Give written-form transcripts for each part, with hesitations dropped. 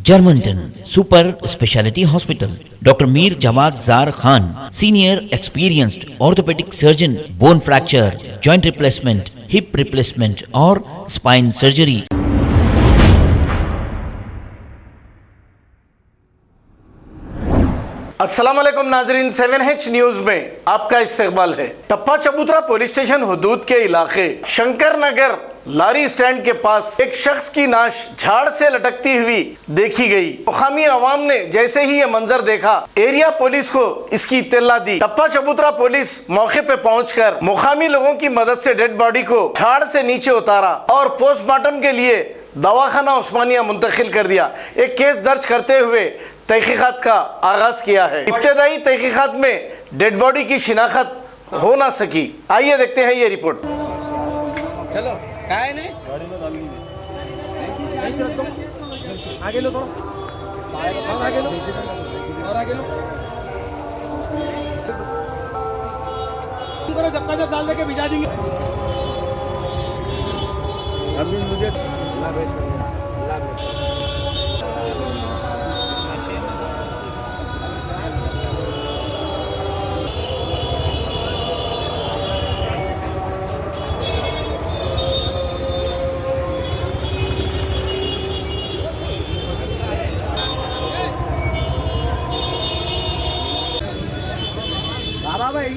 Germanton super speciality hospital, doctor Mir Jawad Zar Khan, senior experienced orthopaedic surgeon, bone fracture, joint replacement, hip replacement और spine surgery. अस्सलामुअलैकुम नाजरीन, 7H news में आपका इस्तकबाल है। टप्पा चबूतरा पुलिस स्टेशन हुदूद के इलाके शंकर नगर लारी स्टैंड के पास एक शख्स की लाश झाड़ से लटकती हुई देखी गई। मुकामी अवाम ने जैसे ही ये मंजर देखा, एरिया पुलिस को इसकी इत्तला दी। टप्पा चबूतरा पुलिस मौके पे पहुंचकर मुकामी लोगों की मदद से डेड बॉडी को झाड़ से नीचे उतारा और पोस्टमार्टम के लिए दवाखाना उस्मानिया मुंतकिल कर दिया। एक केस दर्ज करते हुए तहकीकात का आगाज किया है। इब्तदाई तहकीकात में डेड बॉडी की शिनाख्त हो ना सकी। आइए देखते हैं ये रिपोर्ट। चलो काय नहीं आगे लो, थोड़ा आगे लो और आगे लो। करो जब का डाल देके भिजा देंगे। अभी मुझे भाई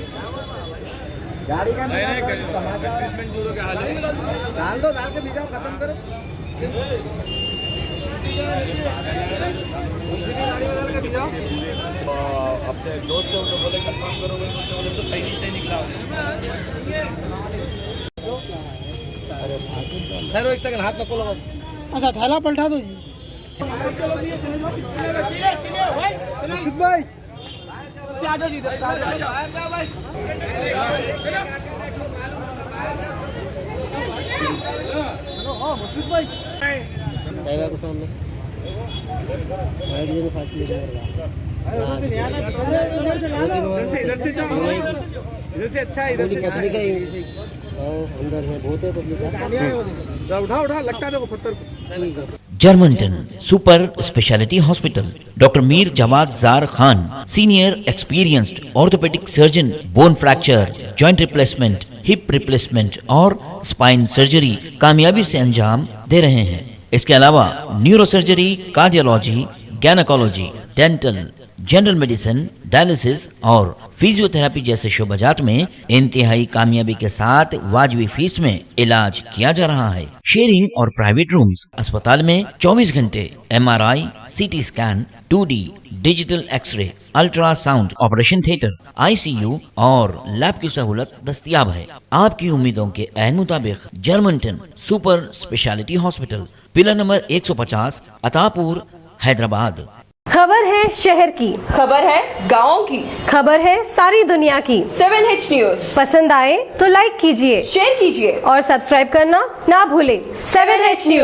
गाड़ी का ट्रीटमेंट जो क्या हाल है, डाल दो, डाल के भिजाओ, खत्म करो। गाड़ी में डाल के भिजाओ। अपने दोस्त से उनको बोले कंफर्म करोगे तो सही नहीं निकला। ठहरो एक सेकंड, हाथ नको लगाओ। अच्छा थैला पलटा दो जी। भाई आजा जी, के सामने फासिले इधर से अच्छा है, पब्लिक है अंदर है, बहुत है पब्लिक। उठा लगता है पत्थर। Germanton super speciality hospital, doctor Mir Jawad Zar Khan, senior experienced orthopaedic surgeon, bone fracture, joint replacement, hip replacement और स्पाइन सर्जरी कामयाबी से अंजाम दे रहे हैं। इसके अलावा neuro surgery, cardiology, gynaecology, dental, general medicine, dialysis और फिजियोथेरेपी जैसे शोबाजात में इंतहाई कामयाबी के साथ वाजिबी फीस में इलाज किया जा रहा है। शेयरिंग और प्राइवेट रूम्स, अस्पताल में 24 घंटे MRI, CT scan, 2D digital X-ray, ultrasound, operation theatre, ICU और लैब की सहूलत दस्तयाब है। आपकी उम्मीदों के ऐन मुताबिक Germanton super speciality hospital, pillar number 150, Attapur, Hyderabad. खबर है शहर की, खबर है गाँव की, खबर है सारी दुनिया की। 7H न्यूज पसंद आए तो लाइक कीजिए, शेयर कीजिए और सब्सक्राइब करना ना भूलें। 7H news.